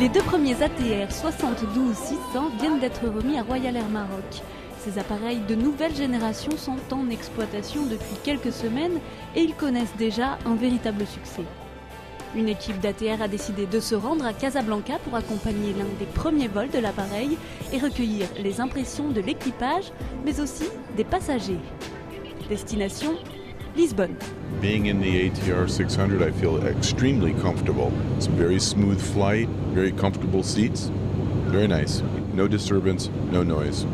Les deux premiers ATR 72-600 viennent d'être remis à Royal Air Maroc. Ces appareils de nouvelle génération sont en exploitation depuis quelques semaines et ils connaissent déjà un véritable succès. Une équipe d'ATR a décidé de se rendre à Casablanca pour accompagner l'un des premiers vols de l'appareil et recueillir les impressions de l'équipage, mais aussi des passagers. Destination Lisbonne. Being in the ATR 600, I feel extremely comfortable. It's a very smooth flight, very comfortable seats, very nice. No disturbance, no noise.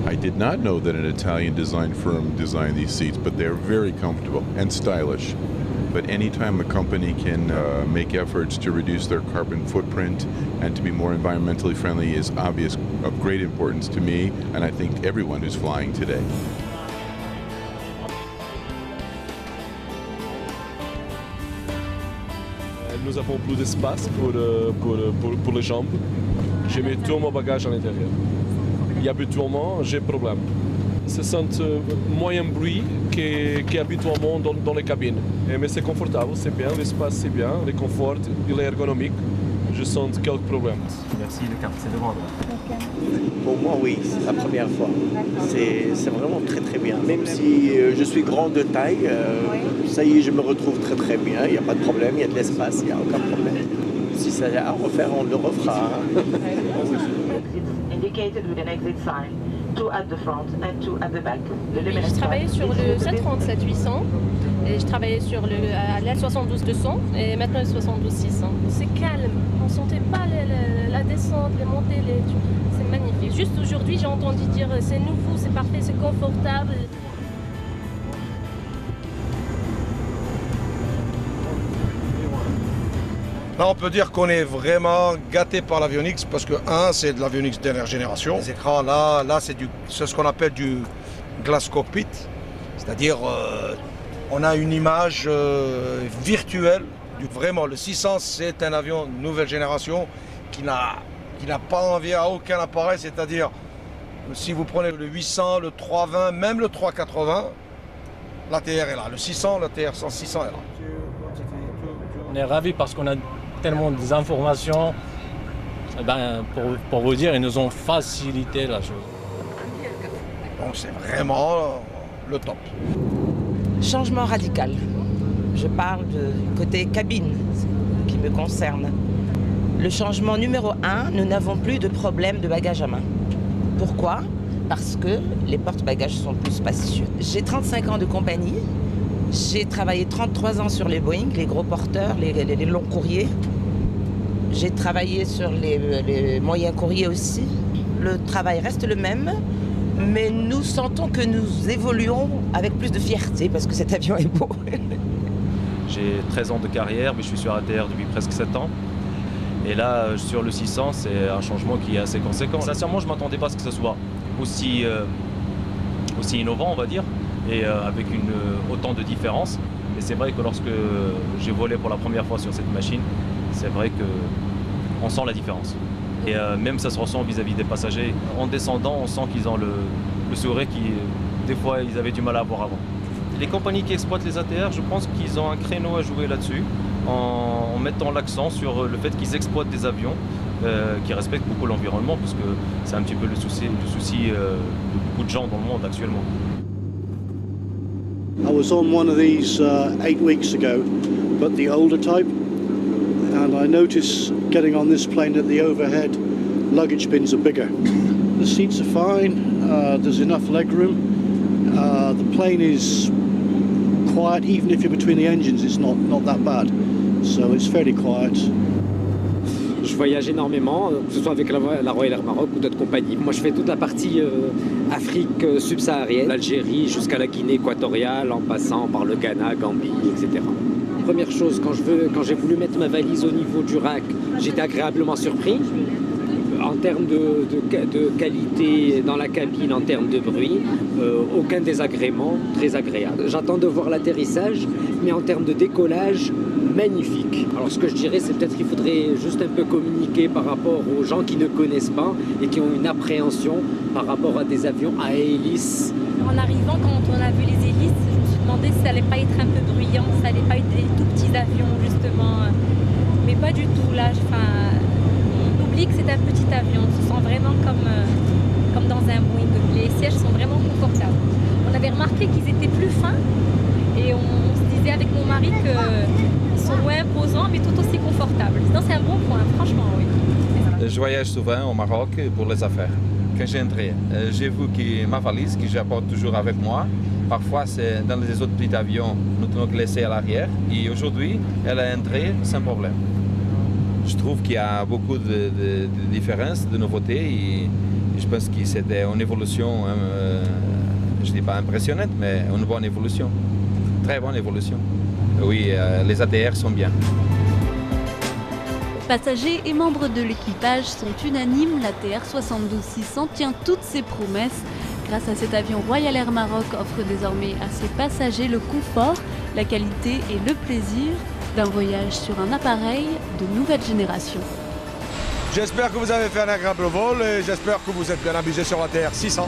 I did not know that an Italian design firm designed these seats, but they're very comfortable and stylish. But anytime a company can make efforts to reduce their carbon footprint and to be more environmentally friendly is obvious of great importance to me and I think everyone who's flying today. Nous avons plus d'espace pour les jambes. J'ai mis tout mon bagage à l'intérieur. Et habituellement, j'ai problème. Ce sont moins bruit qu'habituellement dans les cabines. Mais c'est confortable, c'est bien, l'espace c'est bien, le confort, il est ergonomique. Je sens quelques problèmes. Merci, le carte c'est devant. Pour moi, oui, c'est la première fois. C'est vraiment très très bien. Même si je suis grand de taille, ça y est, je me retrouve très très bien. Il n'y a pas de problème, il y a de l'espace, il n'y a aucun problème. Si c'est à refaire, on le refera. Je travaillais sur le 737-800 et je travaillais sur la 72-200 et maintenant le 72-600. C'est calme, on ne sentait pas la descente, les montées, c'est magnifique. Juste aujourd'hui j'ai entendu dire c'est nouveau, c'est parfait, c'est confortable. Là, on peut dire qu'on est vraiment gâté par l'avionics parce que, c'est de l'avionics dernière génération. Les écrans, là c'est ce qu'on appelle du glass cockpit. C'est-à-dire, on a une image virtuelle. Vraiment, le 600, c'est un avion nouvelle génération qui n'a pas envie à aucun appareil. C'est-à-dire, si vous prenez le 800, le 320, même le 380, l'ATR est là. Le 600, l'ATR 600 est là. On est ravis parce qu'on a tellement d'informations. Pour vous dire, ils nous ont facilité la chose. Donc c'est vraiment le top. Changement radical. Je parle du côté cabine qui me concerne. Le changement numéro 1, nous n'avons plus de problème de bagages à main. Pourquoi ? Parce que les porte-bagages sont plus spacieux. J'ai 35 ans de compagnie. J'ai travaillé 33 ans sur les Boeing, les gros porteurs, les longs courriers. J'ai travaillé sur les moyens courriers aussi. Le travail reste le même, mais nous sentons que nous évoluons avec plus de fierté parce que cet avion est beau. J'ai 13 ans de carrière, mais je suis sur ATR depuis presque 7 ans. Et là, sur le 600, c'est un changement qui est assez conséquent. Sincèrement, je ne m'attendais pas à ce que ce soit aussi innovant, on va dire, et avec autant de différences. Et c'est vrai que lorsque j'ai volé pour la première fois sur cette machine, c'est vrai qu'on sent la différence. Et même ça se ressent vis-à-vis des passagers. En descendant, on sent qu'ils ont le sourire qui, des fois, ils avaient du mal à avoir avant. Les compagnies qui exploitent les ATR, je pense qu'ils ont un créneau à jouer là-dessus, en mettant l'accent sur le fait qu'ils exploitent des avions qui respectent beaucoup l'environnement, parce que c'est un petit peu le souci de beaucoup de gens dans le monde actuellement. I was on one of these 8 weeks ago, but the older type, and I noticed getting on this plane that the overhead luggage bins are bigger. The seats are fine, there's enough leg room, the plane is quiet, even if you're between the engines it's not that bad, so it's fairly quiet. Je voyage énormément, que ce soit avec la Royal Air Maroc ou d'autres compagnies. Moi, je fais toute la partie Afrique subsaharienne, l'Algérie jusqu'à la Guinée équatoriale, en passant par le Ghana, Gambie, etc. Première chose, quand j'ai voulu mettre ma valise au niveau du rack, j'étais agréablement surpris. En termes de qualité dans la cabine, en termes de bruit, aucun désagrément, très agréable. J'attends de voir l'atterrissage, mais en termes de décollage, magnifique. Alors ce que je dirais, c'est peut-être qu'il faudrait juste un peu communiquer par rapport aux gens qui ne connaissent pas et qui ont une appréhension par rapport à des avions à hélice. En arrivant, quand on a vu les hélices, je me suis demandé si ça allait pas être un peu bruyant, si ça allait pas être des tout petits avions justement. Mais pas du tout, là, vit que c'est un petit avion. On se sent vraiment comme dans un Boeing. Les sièges sont vraiment confortables. On avait remarqué qu'ils étaient plus fins et on se disait avec mon mari qu'ils sont moins imposants mais tout aussi confortables. Non, c'est un bon point, franchement, oui. Je voyage souvent au Maroc pour les affaires. Quand j'ai entré, j'ai vu que ma valise, que j'apporte toujours avec moi, parfois c'est dans les autres petits avions, nous devons laisser à l'arrière. Et aujourd'hui, elle est entrée sans problème. Je trouve qu'il y a beaucoup de différences, de nouveautés. Et je pense que c'était une évolution, je ne dis pas impressionnante, mais une bonne évolution. Très bonne évolution. Oui, les ATR sont bien. Passagers et membres de l'équipage sont unanimes, l'ATR 72-600 tient toutes ses promesses. Grâce à cet avion, Royal Air Maroc offre désormais à ses passagers le confort, la qualité et le plaisir d'un voyage sur un appareil de nouvelle génération. J'espère que vous avez fait un agréable vol et j'espère que vous êtes bien amusés sur l'ATR 600.